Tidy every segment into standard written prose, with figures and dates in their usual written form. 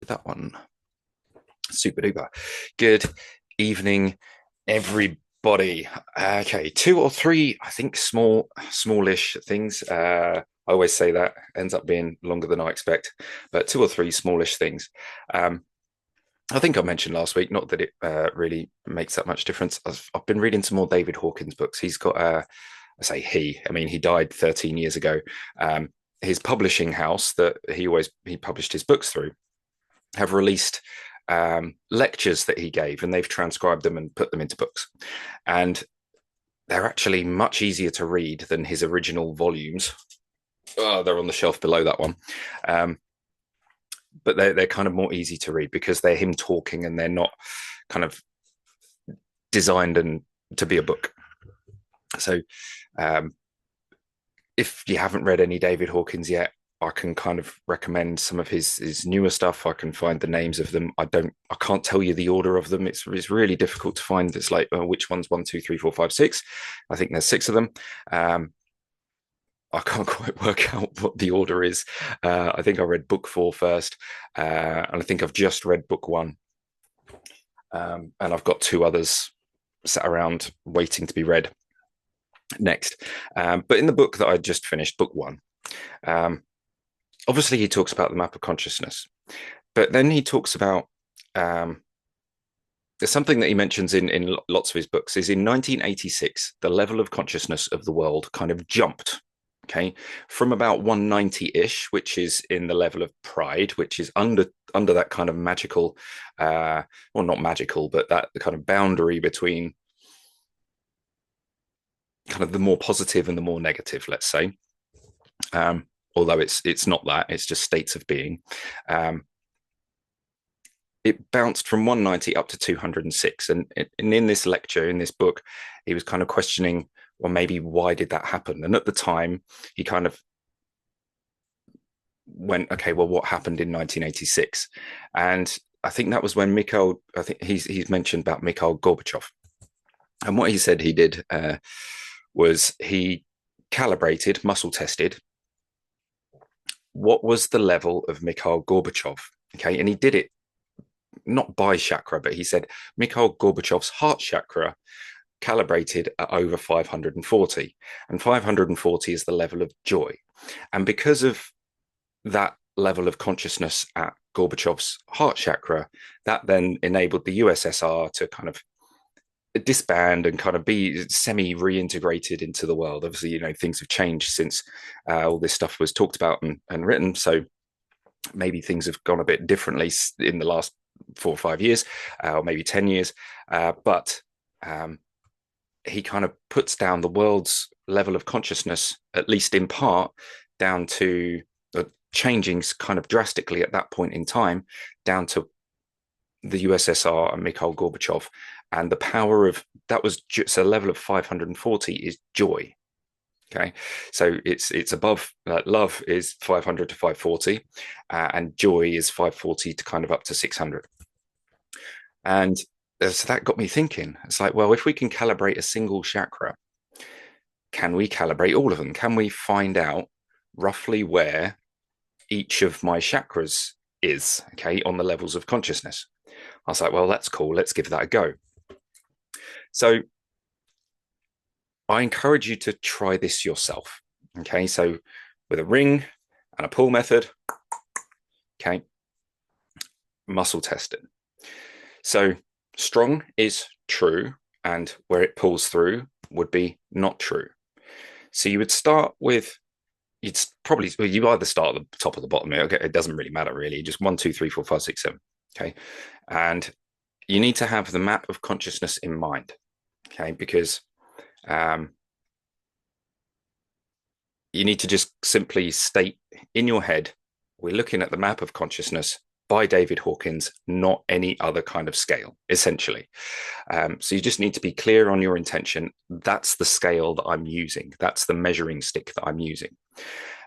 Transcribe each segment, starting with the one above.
that one. Super duper. Good evening, everybody. Okay, two or three, I think, smallish things. I always say that ends up being longer than I expect, but two or three smallish things. Um, I think I mentioned last week, not that it really makes that much difference. I've been reading some more David Hawkins books. He's got, I say I mean, he died 13 years ago. His publishing house that he published his books through have released lectures that he gave, and they've transcribed them and put them into books. And they're actually much easier to read than his original volumes. Oh, they're on the shelf below that one. But they're kind of more easy to read because they're him talking and they're not kind of designed and to be a book. So if you haven't read any David Hawkins yet, I can kind of recommend some of his newer stuff. I can find the names of them. I can't tell you the order of them. It's really difficult to find. It's like which one's 1, 2, 3, 4, 5, 6. I think there's 6 of them. I can't quite work out what the order is. I think I read book 4 first, and I think I've just read book 1, and I've got 2 others sat around waiting to be read next. But in the book that I just finished, book 1, obviously he talks about the map of consciousness, but then he talks about there's something that he mentions in lots of his books is in 1986 the level of consciousness of the world kind of jumped, okay, from about 190-ish, which is in the level of pride, which is under that kind of magical well, not magical, but that kind of boundary between kind of the more positive and the more negative, let's say. Although it's not that, it's just states of being. It bounced from 190 up to 206. And in this lecture, in this book, he was kind of questioning, well, maybe why did that happen? And at the time, he kind of went, okay, well, what happened in 1986? And I think that was when I think he's mentioned about Mikhail Gorbachev. And what he said he did was he calibrated, muscle tested what was the level of Mikhail Gorbachev. Okay. And he did it not by chakra, but he said Mikhail Gorbachev's heart chakra calibrated at over 540. And 540 is the level of joy. And because of that level of consciousness at Gorbachev's heart chakra, that then enabled the USSR to kind of disband and kind of be semi reintegrated into the world. Obviously, you know, things have changed since all this stuff was talked about and written. So maybe things have gone a bit differently in the last 4 or 5 years, or maybe 10 years. But he kind of puts down the world's level of consciousness, at least in part, down to changing kind of drastically at that point in time, down to the USSR and Mikhail Gorbachev. And the power of that was just a level of 540 is joy. Okay, so it's above love is 500 to 540, and joy is 540 to kind of up to 600. And so that got me thinking. It's like, well, if we can calibrate a single chakra, can we calibrate all of them? Can we find out roughly where each of my chakras is, okay, on the levels of consciousness? I was like, well, that's cool. Let's give that a go. So I encourage you to try this yourself. Okay, so with a ring and a pull method, okay, muscle testing. So strong is true, and where it pulls through would be not true. So you would start with, you'd probably, well, you either start at the top or the bottom. Okay, it doesn't really matter, really. Just 1, 2, 3, 4, 5, 6, 7. Okay, and you need to have the map of consciousness in mind. Okay, because you need to just simply state in your head, we're looking at the map of consciousness by David Hawkins, not any other kind of scale, essentially. So you just need to be clear on your intention. That's the scale that I'm using. That's the measuring stick that I'm using.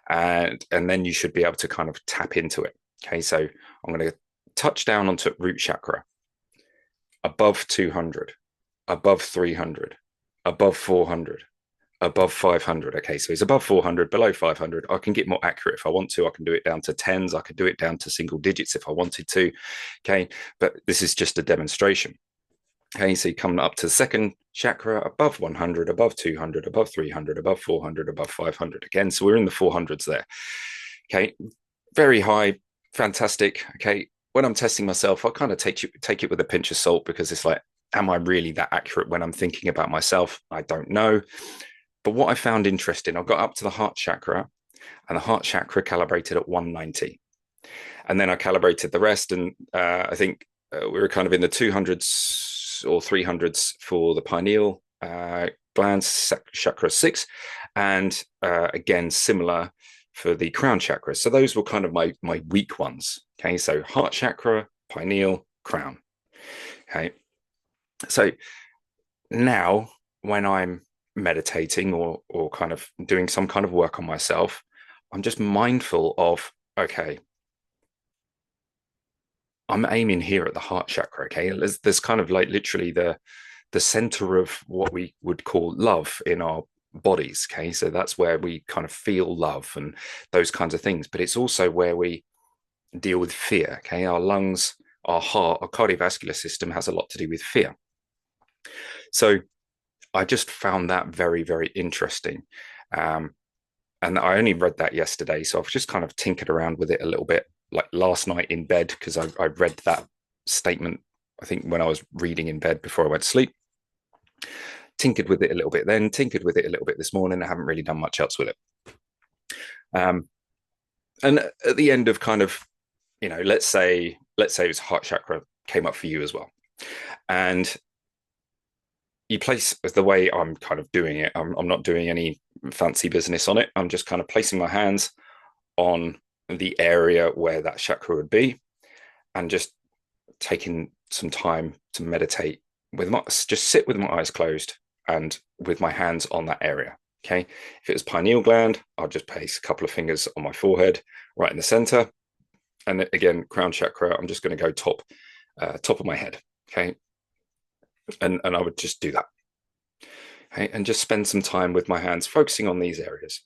And then you should be able to kind of tap into it. Okay, so I'm going to touch down onto root chakra, above 200, above 300, above 400, above 500. Okay, so he's above 400, below 500. I can get more accurate if I want to. I can do it down to tens. I can do it down to single digits if I wanted to. Okay, but this is just a demonstration. Okay, so you come up to the second chakra, above 100, above 200, above 300, above 400, above 500 again. So we're in the 400s there. Okay, very high, fantastic. Okay, when I'm testing myself, I kind of take it with a pinch of salt, because it's like, am I really that accurate when I'm thinking about myself? I don't know. But what I found interesting, I got up to the heart chakra, and the heart chakra calibrated at 190. And then I calibrated the rest, and I think we were kind of in the 200s or 300s for the pineal glands, chakra 6, and again, similar for the crown chakra. So those were kind of my weak ones. Okay, so heart chakra, pineal, crown. Okay, so now when I'm meditating or kind of doing some kind of work on myself, I'm just mindful of, okay, I'm aiming here at the heart chakra. Okay, there's kind of like literally the center of what we would call love in our bodies. Okay, so that's where we kind of feel love and those kinds of things. But it's also where we deal with fear. Okay, our lungs, our heart, our cardiovascular system has a lot to do with fear. So I just found that very, very interesting. And I only read that yesterday. So I've just kind of tinkered around with it a little bit, like last night in bed, because I read that statement, I think, when I was reading in bed before I went to sleep. Tinkered with it a little bit then, tinkered with it a little bit this morning. I haven't really done much else with it. And at the end of kind of, let's say it was heart chakra came up for you as well. And you place the way I'm kind of doing it. I'm not doing any fancy business on it. I'm just kind of placing my hands on the area where that chakra would be, and just taking some time to meditate just sit with my eyes closed and with my hands on that area. Okay. If it was pineal gland, I'll just place a couple of fingers on my forehead, right in the center. And again, crown chakra, I'm just going to go top of my head. Okay. And I would just do that. Okay. And just spend some time with my hands focusing on these areas.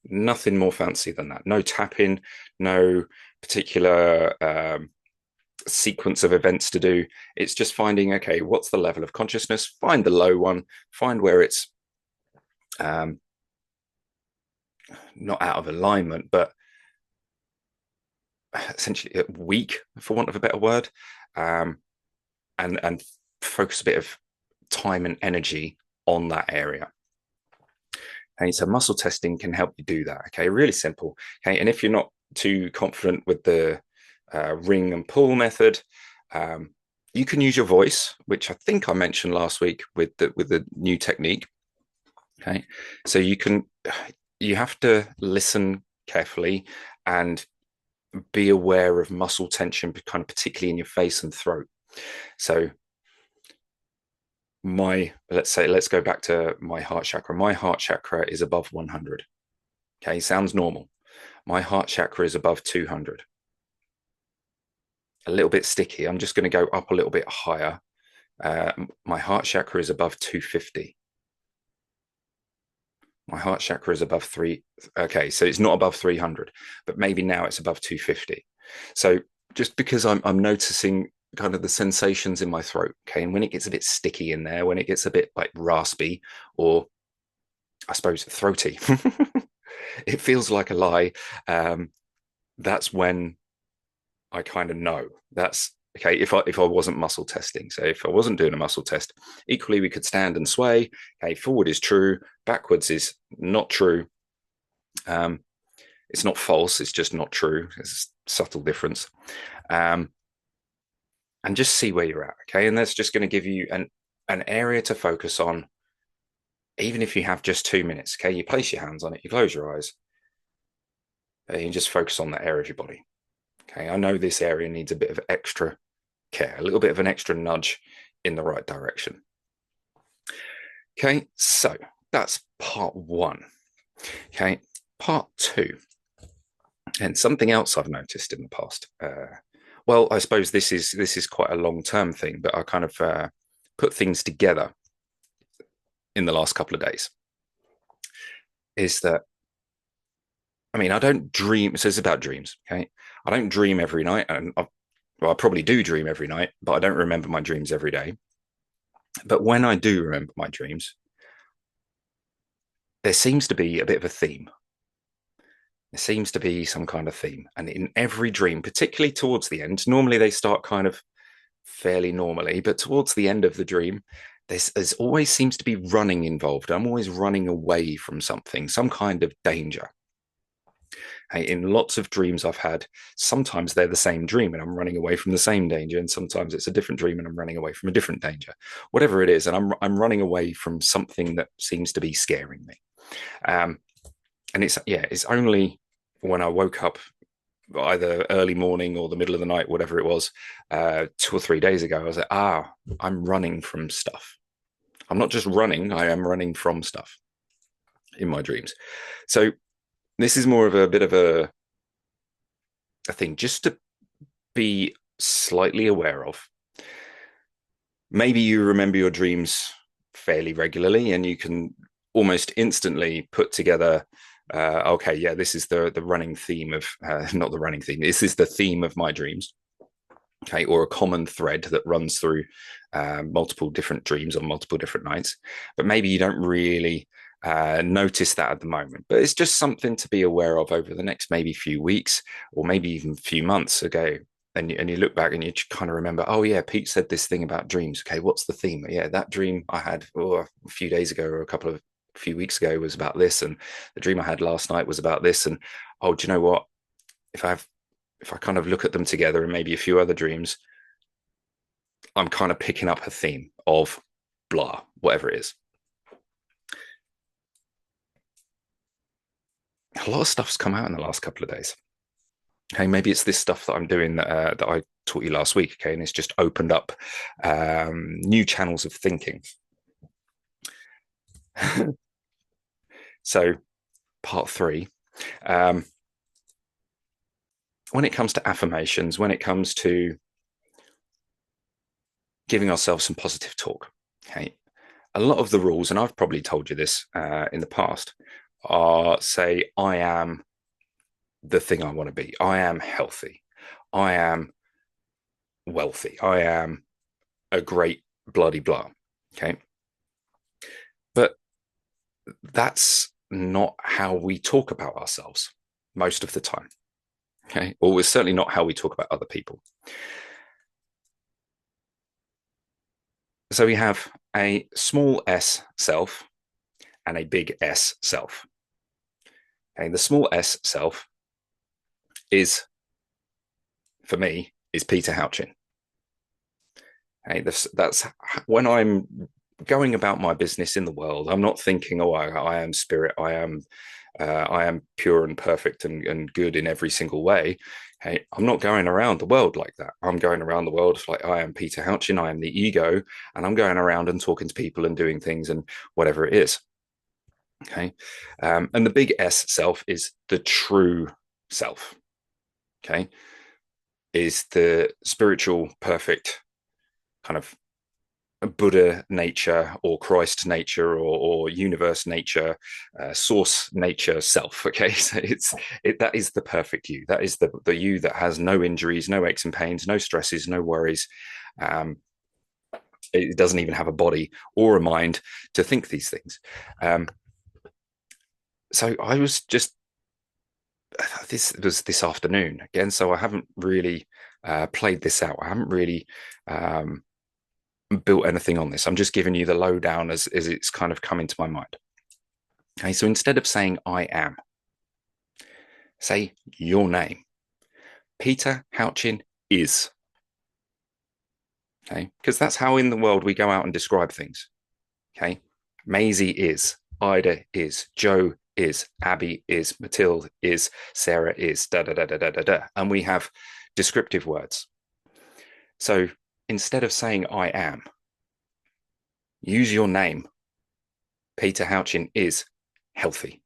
Nothing more fancy than that. No tapping, no particular sequence of events to do. It's just finding, okay, what's the level of consciousness? Find the low one, find where it's not out of alignment, but essentially weak, for want of a better word, and focus a bit of time and energy on that area. And so muscle testing can help you do that. Okay, really simple. Okay, and if you're not too confident with the ring and pull method, you can use your voice, which I think I mentioned last week with the new technique. Okay, so you have to listen carefully and be aware of muscle tension, kind of particularly in your face and throat. So let's go back to my heart chakra. My heart chakra is above 100. Okay, sounds normal. My heart chakra is above 200. A little bit sticky. I'm just going to go up a little bit higher. My heart chakra is above 250. My heart chakra is above 3. Okay, so it's not above 300, but maybe now it's above 250. So just because I'm noticing kind of the sensations in my throat, okay, and when it gets a bit sticky in there, when it gets a bit like raspy, or I suppose throaty, it feels like a lie. That's when I kind of know that's okay. If I wasn't muscle testing, so if I wasn't doing a muscle test, equally we could stand and sway. Okay, forward is true, backwards is not true. It's not false, it's just not true. There's a subtle difference. And just see where you're at. Okay, and that's just going to give you an area to focus on, even if you have just 2 minutes. Okay, you place your hands on it, you close your eyes, and you just focus on that area of your body. Okay, I know this area needs a bit of extra care, a little bit of an extra nudge in the right direction. Okay, so that's part 1. Okay, part 2. And something else I've noticed in the past. Well, I suppose this is quite a long-term thing, but I kind of put things together in the last couple of days. is that, I mean, I don't dream. So it's about dreams. Okay. I don't dream every night. Well, I probably do dream every night, but I don't remember my dreams every day. But when I do remember my dreams, there seems to be a bit of a theme. There seems to be some kind of theme. And in every dream, particularly towards the end, normally they start kind of fairly normally, but towards the end of the dream, there's always seems to be running involved. I'm always running away from something, some kind of danger. Hey, in lots of dreams I've had, sometimes they're the same dream and I'm running away from the same danger, and sometimes it's a different dream and I'm running away from a different danger. Whatever it is, and I'm running away from something that seems to be scaring me. Um, and it's only when I woke up either early morning or the middle of the night, whatever it was, 2 or 3 days ago, I was like, I'm running from stuff. I'm not just running, I am running from stuff in my dreams. So this is more of a bit of a thing just to be slightly aware of. Maybe you remember your dreams fairly regularly and you can almost instantly put together, okay, yeah, this is the running theme of, not the running theme, this is the theme of my dreams. Okay, or a common thread that runs through multiple different dreams on multiple different nights. But maybe you don't really notice that at the moment. But it's just something to be aware of over the next maybe few weeks or maybe even few months ago. And you look back and you kind of remember, oh yeah, Pete said this thing about dreams. Okay, what's the theme? Yeah, that dream I had a few days ago or a few weeks ago was about this, and the dream I had last night was about this. And oh, do you know what? If I kind of look at them together and maybe a few other dreams, I'm kind of picking up a theme of blah, whatever it is. A lot of stuff's come out in the last couple of days. Okay, maybe it's this stuff that I'm doing that I taught you last week. Okay, and it's just opened up new channels of thinking. So, part three. Um, when it comes to affirmations, when it comes to giving ourselves some positive talk, okay, a lot of the rules, and I've probably told you this in the past, are say, I am the thing I want to be. I am healthy. I am wealthy. I am a great bloody blah. Okay. But that's not how we talk about ourselves most of the time. Okay. Or it's certainly not how we talk about other people. So we have a small s self and a big S self. Okay. The small s self is, for me, is Peter Houchin. Okay, that's when I'm going about my business in the world. I'm not thinking, oh, I am spirit. I am pure and perfect and good in every single way. Hey, I'm not going around the world like that. I'm going around the world like I am Peter Houchin. I am the ego, and I'm going around and talking to people and doing things and whatever it is. Okay, and the big S self is the true self. Okay, is the spiritual, perfect kind of Buddha nature or Christ nature or universe nature, source nature self. Okay, so that is the perfect you. That is the you that has no injuries, no aches and pains, no stresses, no worries. Um, it doesn't even have a body or a mind to think these things. So I was just, this was this afternoon again, so I haven't really played this out. I haven't really built anything on this. I'm just giving you the lowdown as it's kind of come into my mind. Okay, so instead of saying I am, say your name. Peter Houchin is. Okay, because that's how in the world we go out and describe things. Okay, Maisie is, Ida is, Joe is, Abby is, Matilda is, Sarah is, da da da da da da da. And we have descriptive words. So instead of saying I am, use your name. Peter Houchin is healthy.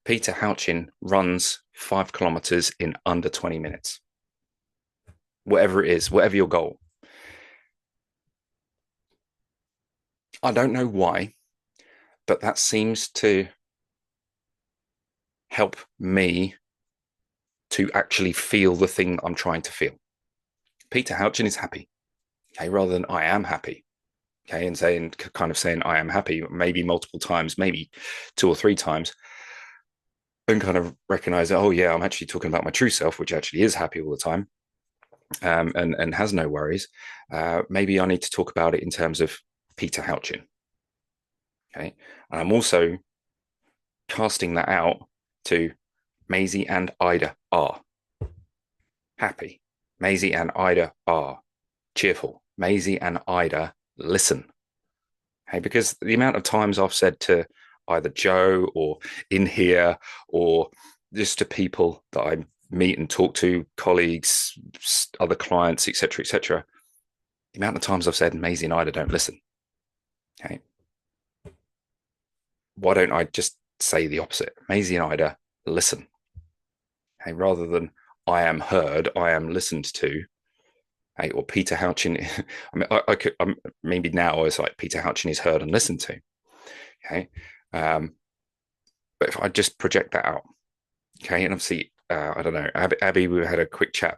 Peter Houchin runs 5 kilometers in under 20 minutes. Whatever it is, whatever your goal. I don't know why, but that seems to help me to actually feel the thing I'm trying to feel. Peter Houchin is happy, okay, rather than I am happy, okay, and saying I am happy, maybe multiple times, maybe 2 or 3 times, and kind of recognize that, oh yeah, I'm actually talking about my true self, which actually is happy all the time, and has no worries. Maybe I need to talk about it in terms of Peter Houchin, okay, and I'm also casting that out to Maisie and Ida are happy. Maisie and Ida are cheerful. Maisie and Ida listen. Hey, because the amount of times I've said to either Joe or in here or just to people that I meet and talk to, colleagues, other clients, etc., the amount of times I've said Maisie and Ida don't listen. Okay. Why don't I just say the opposite? Maisie and Ida listen. Okay, rather than I am heard, I am listened to. Hey, or Peter Houchin. I mean, I could maybe now it's like Peter Houchin is heard and listened to. Okay, but if I just project that out, okay, and obviously, I don't know, Abby, we had a quick chat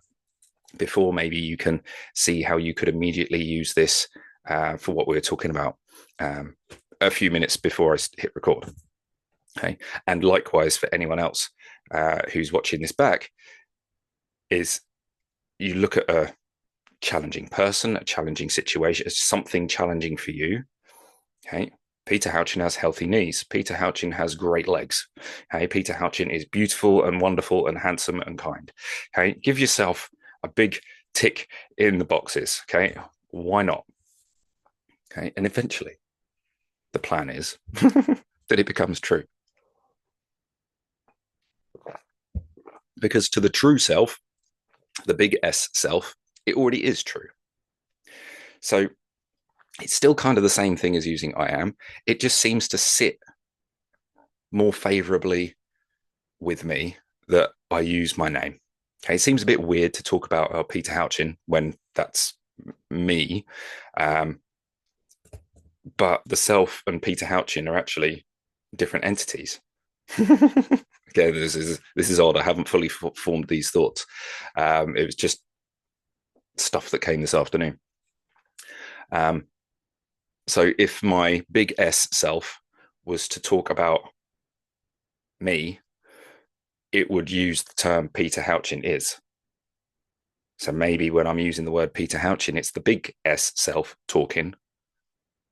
before. Maybe you can see how you could immediately use this for what we were talking about a few minutes before I hit record. Okay, and likewise for anyone else who's watching this back, is you look at a challenging person, a challenging situation, something challenging for you. Okay. Peter Houchin has healthy knees. Peter Houchin has great legs. Okay. Peter Houchin is beautiful and wonderful and handsome and kind. Okay. Give yourself a big tick in the boxes. Okay. Why not? Okay. And eventually, the plan is that it becomes true. Because to the true self, the big S self, it already is true. So it's still kind of the same thing as using I am. It just seems to sit more favorably with me that I use my name. Okay, it seems a bit weird to talk about Peter Houchin when that's me. But the self and Peter Houchin are actually different entities. Okay, this is odd. I haven't fully formed these thoughts. It was just stuff that came this afternoon. So if my big S self was to talk about me, it would use the term Peter Houchin is. So maybe when I'm using the word Peter Houchin, it's the big S self talking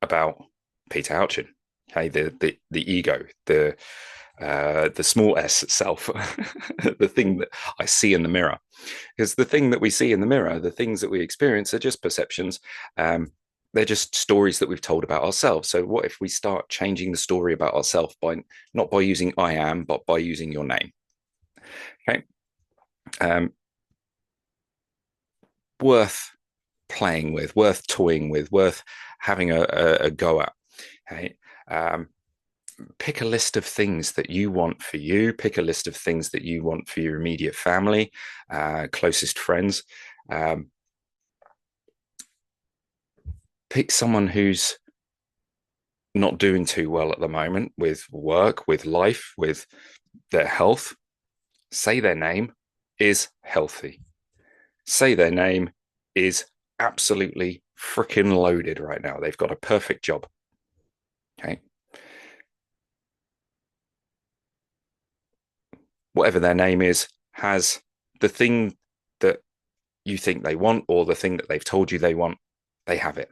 about Peter Houchin. Okay, the ego, the small S self, the thing that I see in the mirror. Because the thing that we see in the mirror, the things that we experience are just perceptions. They're just stories that we've told about ourselves. So what if we start changing the story about ourselves by not by using I am, but by using your name? Okay. Worth playing with, worth toying with, worth having a go at. Okay. Pick a list of things that you want for you. Pick a list of things that you want for your immediate family, closest friends. Pick someone who's not doing too well at the moment with work, with life, with their health. Say their name is healthy. Say their name is absolutely freaking loaded right now. They've got a perfect job. Okay. Whatever their name is, has the thing that you think they want or the thing that they've told you they want, they have it.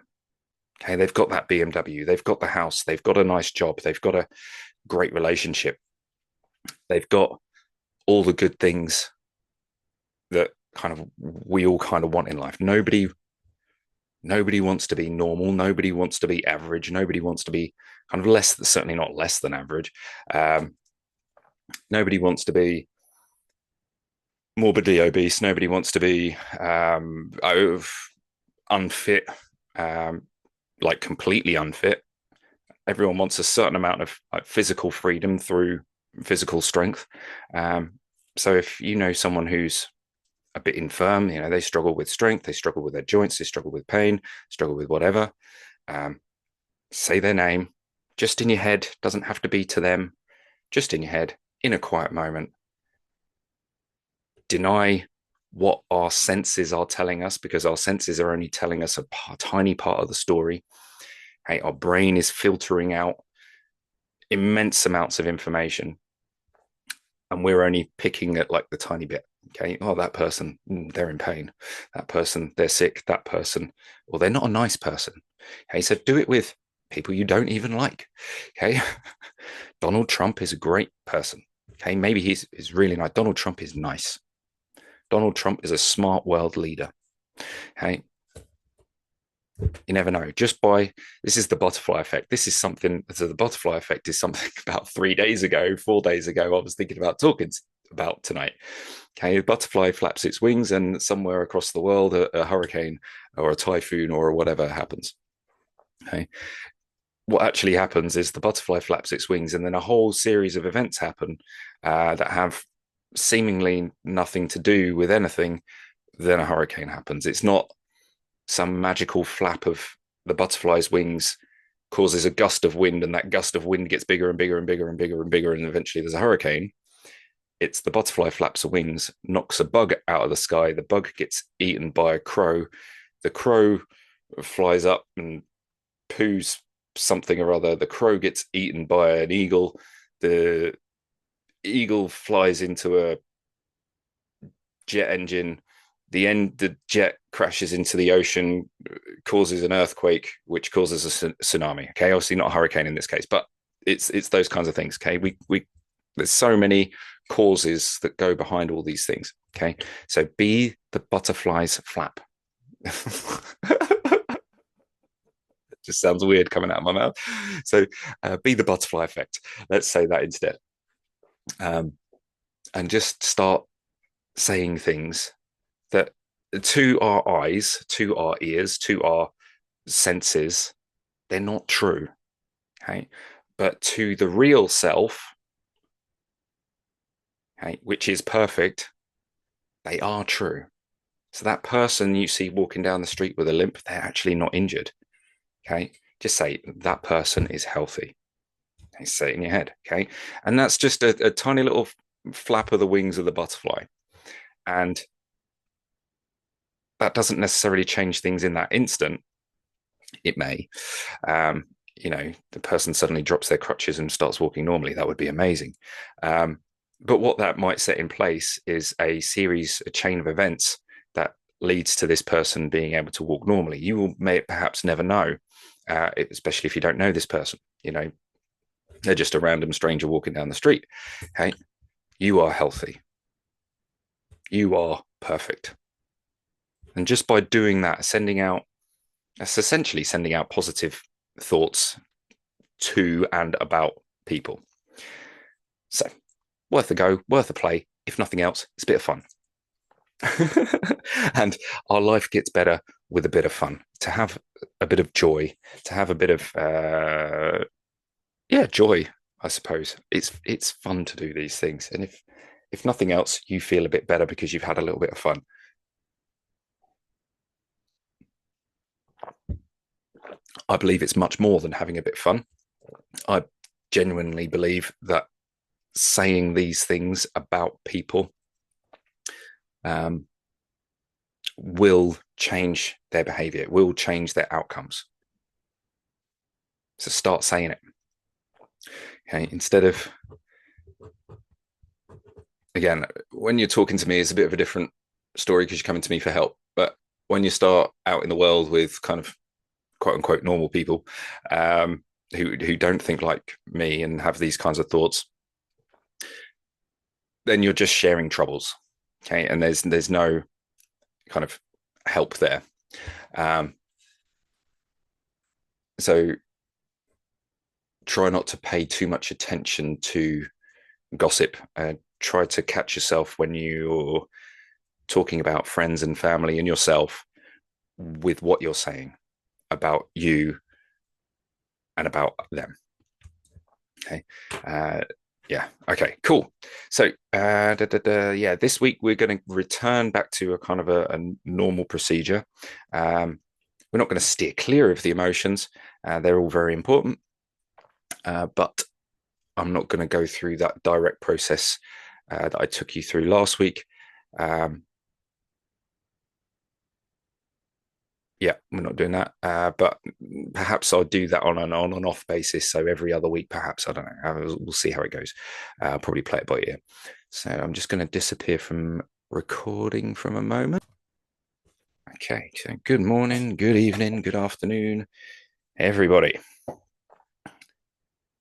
Okay. They've got that BMW, they've got the house, they've got a nice job, they've got a great relationship, they've got all the good things that kind of we all kind of want in life. Nobody wants to be normal. Nobody wants to be average. Nobody wants to be kind of less, certainly not less than average. Nobody wants to be morbidly obese. Nobody wants to be unfit, like completely unfit. Everyone wants a certain amount of like, physical freedom through physical strength. So if you know someone who's a bit infirm, you know, they struggle with strength, they struggle with their joints, they struggle with pain, struggle with whatever, say their name just in your head. Doesn't have to be to them, just in your head. in a quiet moment, deny what our senses are telling us, because our senses are only telling us a tiny part of the story. Hey, our brain is filtering out immense amounts of information, and we're only picking at like the tiny bit. Okay, oh, that person, they're in pain. That person, they're sick. That person, or they're not a nice person. Okay, so do it with people you don't even like. Okay, Donald Trump is a great person. Okay, maybe he's really nice. Donald Trump is nice. Donald Trump is a smart world leader. Okay, you never know. Just by this is the butterfly effect. This is something. So the butterfly effect is something about 3 days ago, 4 days ago. I was thinking about talking about tonight. Okay, a butterfly flaps its wings, and somewhere across the world, a hurricane or a typhoon or whatever happens. Okay, what actually happens is the butterfly flaps its wings, and then a whole series of events happen that have seemingly nothing to do with anything. Then a hurricane happens. It's not some magical flap of the butterfly's wings causes a gust of wind, and that gust of wind gets bigger and bigger and bigger and bigger and bigger, and eventually there's a hurricane. It's the butterfly flaps her wings, knocks a bug out of the sky. The bug gets eaten by a crow. The crow flies up and poos something or other. The crow gets eaten by an eagle. The eagle flies into a jet engine. The jet crashes into the ocean, causes an earthquake, which causes a tsunami. Okay, obviously not a hurricane in this case, but it's those kinds of things. Okay, we there's so many causes that go behind all these things. Okay, so be the butterfly's flap. It just sounds weird coming out of my mouth. So be the butterfly effect. Let's say that instead, um, and just start saying things that to our eyes, to our ears, to our senses, they're not true. Okay. But to the real self, okay, which is perfect, they are true. So that person you see walking down the street with a limp, they're actually not injured. Okay. Just say that person is healthy. Okay, say it in your head. Okay. And that's just a tiny little flap of the wings of the butterfly. And that doesn't necessarily change things in that instant. It may. Um, the person suddenly drops their crutches and starts walking normally. That would be amazing. But what that might set in place is a chain of events that leads to this person being able to walk normally. You may perhaps never know, especially if you don't know this person. They're just a random stranger walking down the street. Okay, you are healthy. You are perfect. And just by doing that, that's essentially sending out positive thoughts to and about people. So, worth a go, worth a play. If nothing else, it's a bit of fun. And our life gets better with a bit of fun, to have a bit of joy, to have a bit of joy. I suppose it's fun to do these things, and if nothing else, you feel a bit better because you've had a little bit of fun. I believe it's much more than having a bit of fun. I genuinely believe that saying these things about people um, will change their behavior, will change their outcomes. So start saying it. Okay, instead of, again, when you're talking to me, it's a bit of a different story because you're coming to me for help. But when you start out in the world with kind of quote unquote normal people who don't think like me and have these kinds of thoughts, then you're just sharing troubles. Okay, and there's no kind of help there. So try not to pay too much attention to gossip. Try to catch yourself when you're talking about friends and family and yourself with what you're saying about you and about them. Okay. Yeah. Okay. Cool. So, yeah, this week we're going to return back to a kind of a normal procedure. We're not going to steer clear of the emotions. They're all very important. But I'm not going to go through that direct process that I took you through last week. Um, yeah, we're not doing that. But perhaps I'll do that on an on and off basis. So every other week, perhaps. I don't know. We'll see how it goes. I'll probably play it by ear. So I'm just going to disappear from recording from a moment. Okay. So good morning, good evening, good afternoon, everybody.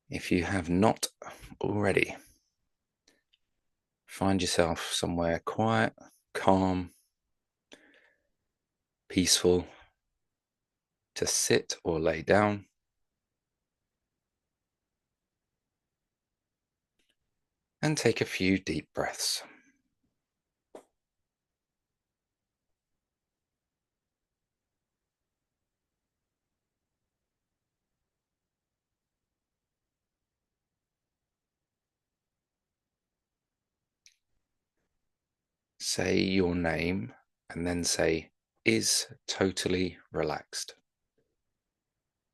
If you have not already, find yourself somewhere quiet, calm, peaceful to sit or lay down. And take a few deep breaths. Say your name and then say, is totally relaxed.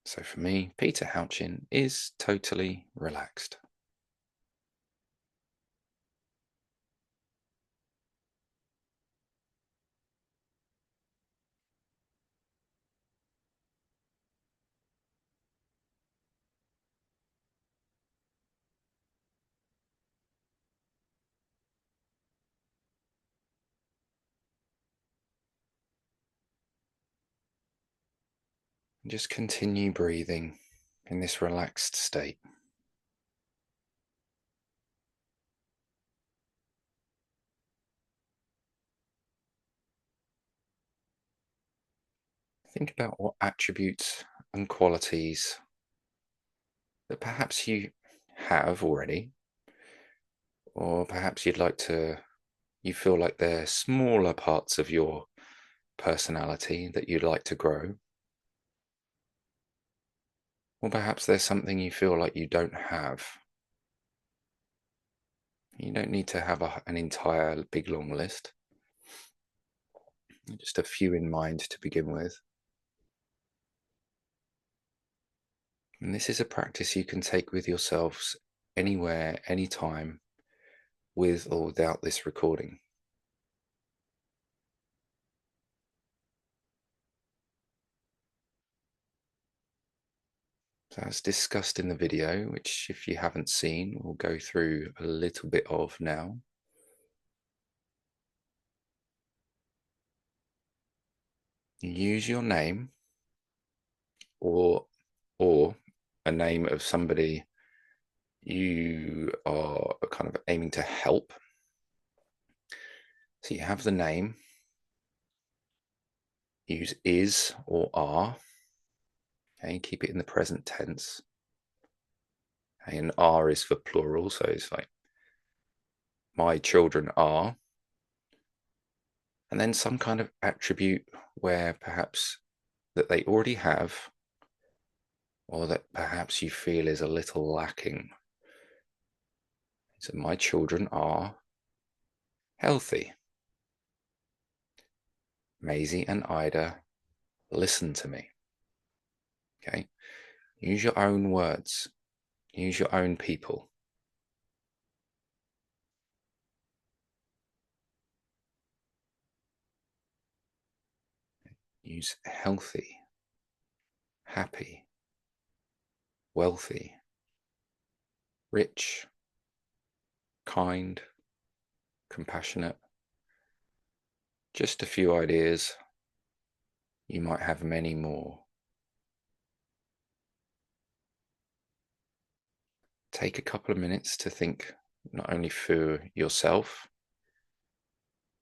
So for me, Peter Houchin is totally relaxed. And just continue breathing in this relaxed state. Think about what attributes and qualities that perhaps you have already, or perhaps you feel like they're smaller parts of your personality that you'd like to grow. Or perhaps there's something you feel like you don't have. You don't need to have an entire big long list. Just a few in mind to begin with. And this is a practice you can take with yourselves anywhere, anytime, with or without this recording. So as discussed in the video, which if you haven't seen, we'll go through a little bit of now. Use your name or a name of somebody you are kind of aiming to help. So you have the name, use is or are, okay, keep it in the present tense. Okay, and are is for plural, so it's like my children are. And then some kind of attribute where perhaps that they already have, or that perhaps you feel is a little lacking. So my children are healthy. Maisie and Ida listen to me. Okay. Use your own words. Use your own people. Use healthy, happy, wealthy, rich, kind, compassionate. Just a few ideas. You might have many more. Take a couple of minutes to think not only for yourself,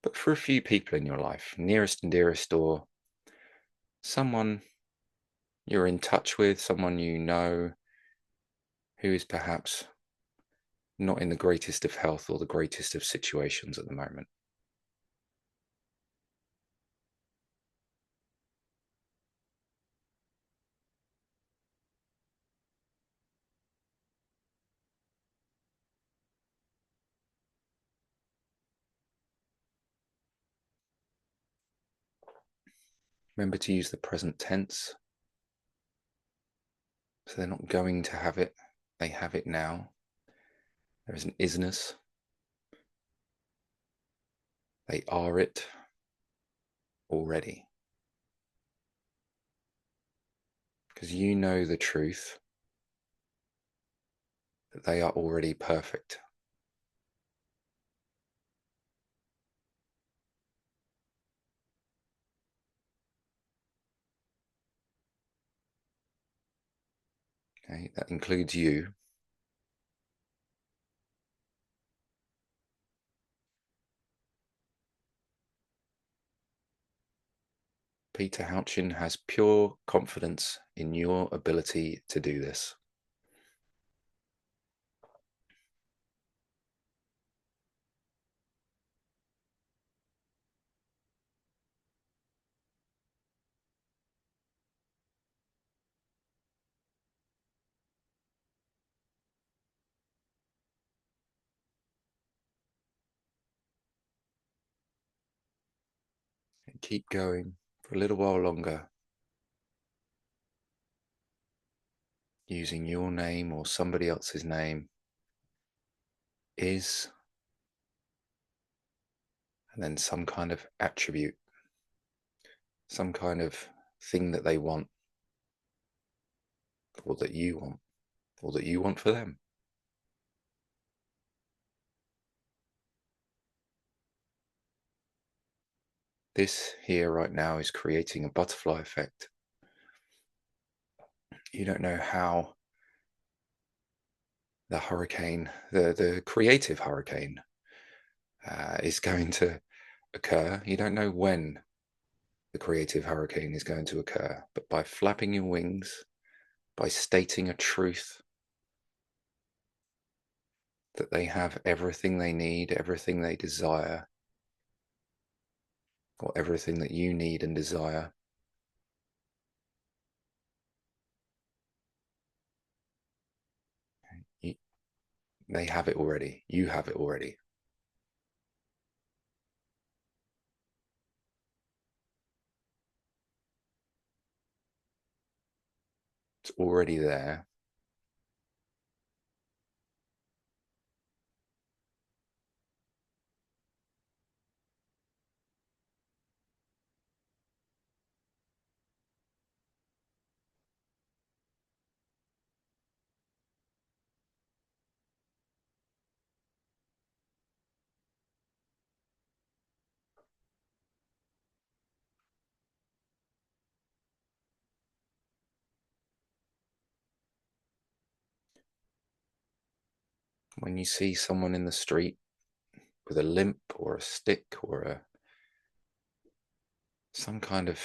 but for a few people in your life, nearest and dearest, or someone you're in touch with, someone you know who is perhaps not in the greatest of health or the greatest of situations at the moment. Remember to use the present tense. So they're not going to have it, they have it now. There is an isness. They are it already. Because you know the truth that they are already perfect. Okay, that includes you. Peter Houchin has pure confidence in your ability to do this. And keep going for a little while longer, using your name or somebody else's name. Is, and then some kind of attribute, some kind of thing that they want, or that you want, or that you want for them. This here right now is creating a butterfly effect. You don't know how the hurricane, the creative hurricane, is going to occur. You don't know when the creative hurricane is going to occur, but by flapping your wings, by stating a truth that they have everything they need, everything they desire, or everything that you need and desire, you, they have it already. You have it already. It's already there. When you see someone in the street with a limp or a stick or some kind of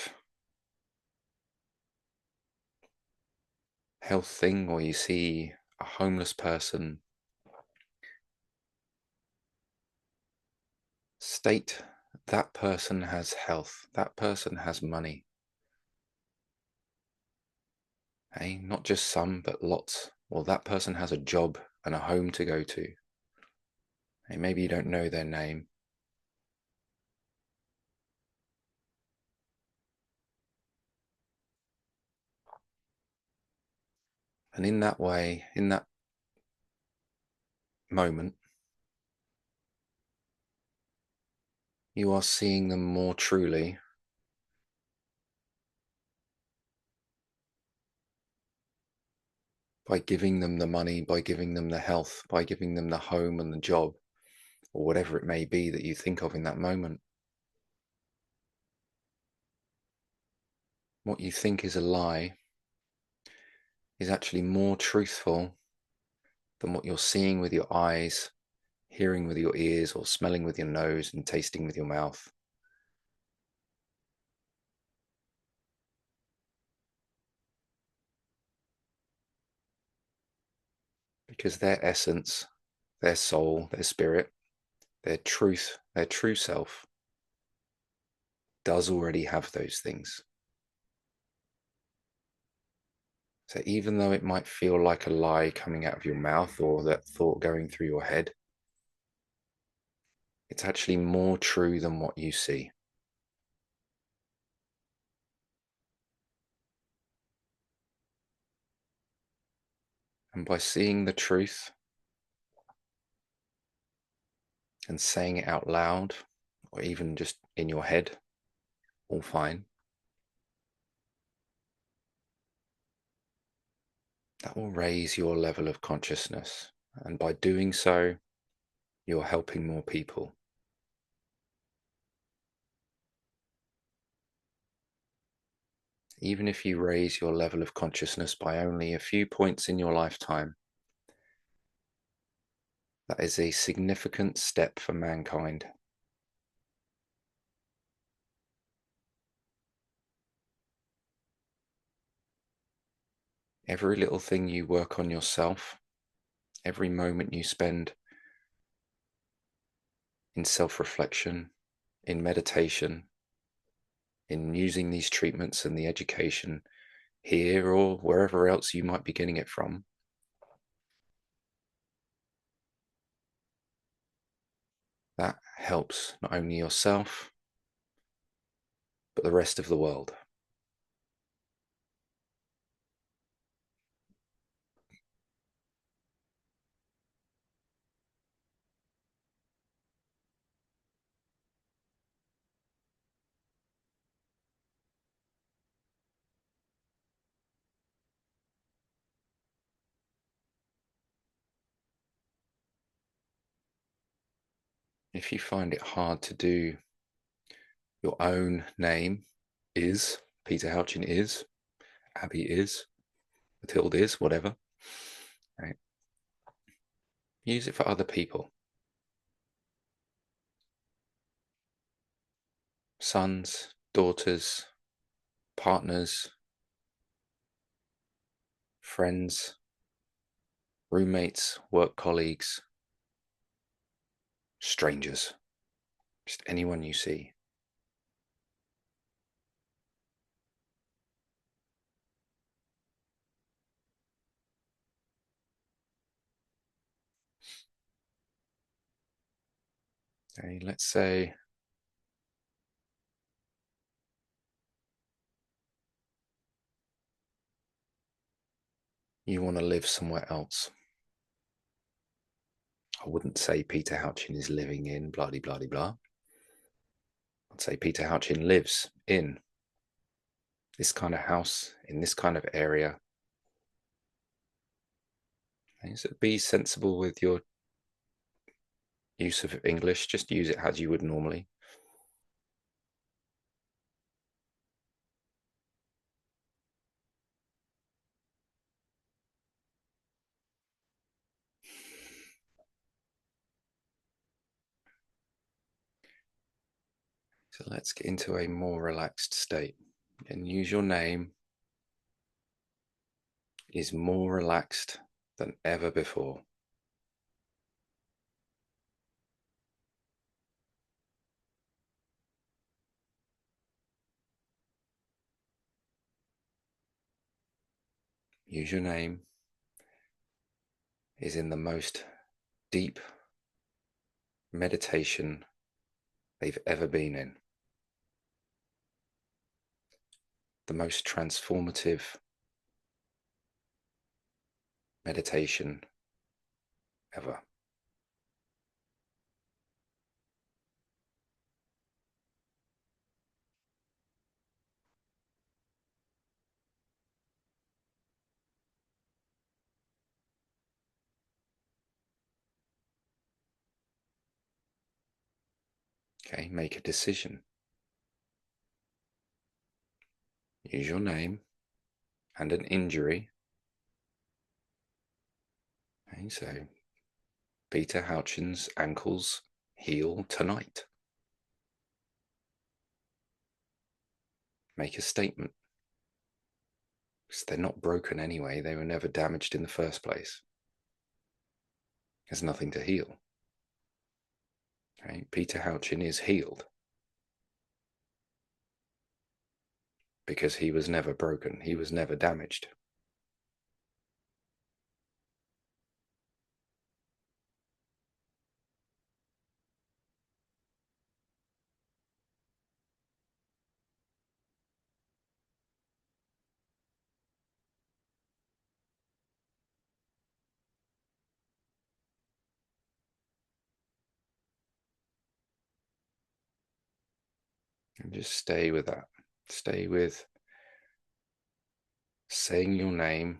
health thing, or you see a homeless person, state that person has health, that person has money. Hey, not just some, but lots. Or that person has a job and a home to go to. Hey, maybe you don't know their name. And in that way, in that moment, you are seeing them more truly by giving them the money, by giving them the health, by giving them the home and the job, or whatever it may be that you think of in that moment. What you think is a lie is actually more truthful than what you're seeing with your eyes, hearing with your ears, or smelling with your nose and tasting with your mouth. Because their essence, their soul, their spirit, their truth, their true self does already have those things. So even though it might feel like a lie coming out of your mouth or that thought going through your head, it's actually more true than what you see. And by seeing the truth, and saying it out loud or even just in your head, all fine. That will raise your level of consciousness. And by doing so, you're helping more people. Even if you raise your level of consciousness by only a few points in your lifetime, that is a significant step for mankind. Every little thing you work on yourself, every moment you spend in self-reflection, in meditation, in using these treatments and the education here or wherever else you might be getting it from, that helps not only yourself, but the rest of the world. If you find it hard to do your own name is, Peter Houchin is, Abby is, Matilda is, whatever, right? Use it for other people. Sons, daughters, partners, friends, roommates, work colleagues, strangers, just anyone you see. Okay, let's say you want to live somewhere else. I wouldn't say Peter Houchin is living in blah, blah, blah, blah. I'd say Peter Houchin lives in this kind of house, in this kind of area. Okay, so be sensible with your use of English. Just use it as you would normally. So let's get into a more relaxed state. And use your name is more relaxed than ever before. Use your name is in the most deep meditation they've ever been in. The most transformative meditation ever. Okay, make a decision. Use your name and an injury. Okay, so Peter Houchin's ankles heal tonight. Make a statement. Because they're not broken anyway, they were never damaged in the first place. There's nothing to heal. Okay, Peter Houchin is healed because he was never broken, he was never damaged. And just stay with that. Stay with saying your name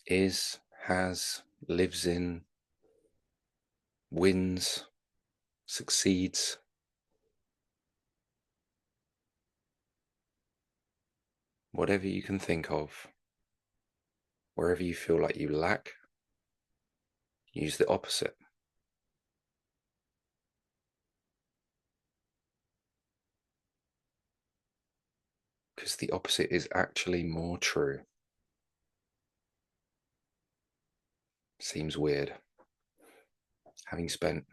is, has, lives in, wins, succeeds. Whatever you can think of, wherever you feel like you lack, use the opposite. Because the opposite is actually more true. Seems weird. Having spent,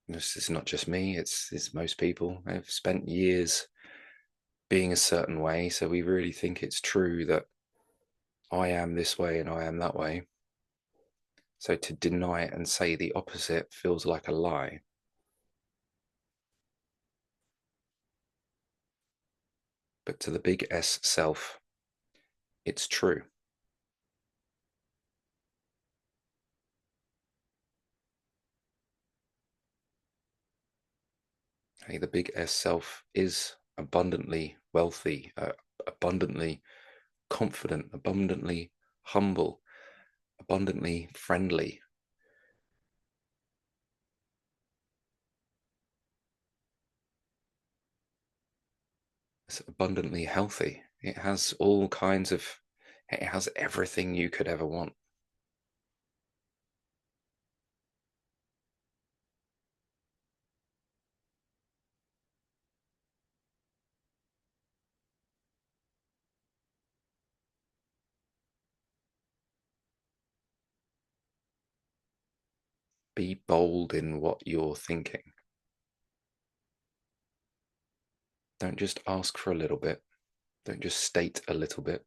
this is not just me, it's most people. I've spent years being a certain way, so we really think it's true that I am this way and I am that way. So to deny it and say the opposite feels like a lie. But to the big S self, it's true. Hey, the big S self is abundantly wealthy, abundantly confident, abundantly humble, abundantly friendly. It's abundantly healthy. It has all kinds of, it has everything you could ever want. Be bold in what you're thinking. Don't just ask for a little bit. Don't just state a little bit.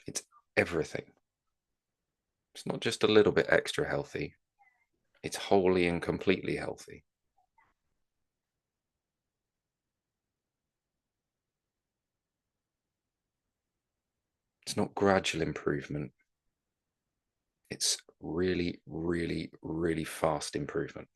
It's everything. It's not just a little bit extra healthy. It's wholly and completely healthy. It's not gradual improvement. It's really, really, really fast improvement.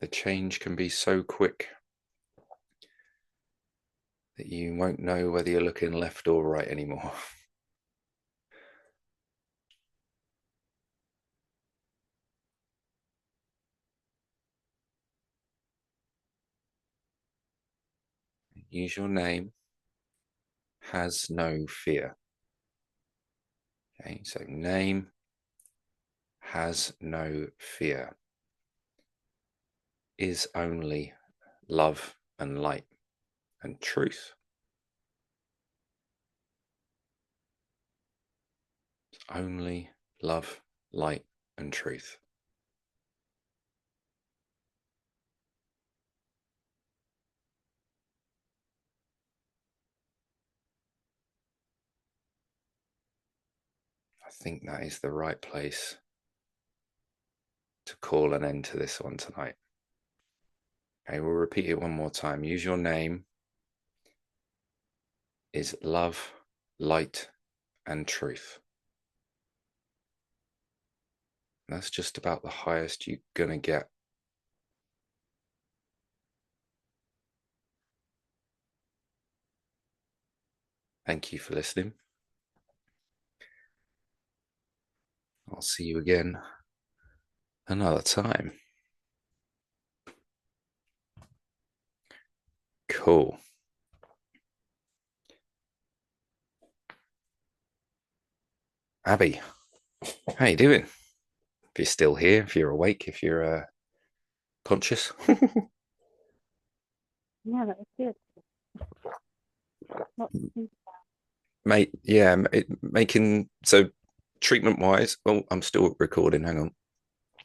The change can be so quick that you won't know whether you're looking left or right anymore. Use your name, has no fear. Okay, so name has no fear, is only love and light and truth. It's only love, light, and truth. I think that is the right place to call an end to this one tonight. Okay, we'll repeat it one more time. Use your name is love, light, and truth. That's just about the highest you're going to get. Thank you for listening. I'll see you again another time. Cool. Abby, how you doing? If you're still here, if you're awake, if you're conscious. Yeah, that was good. Mate, yeah, making so treatment wise. Oh, I'm still recording. Hang on.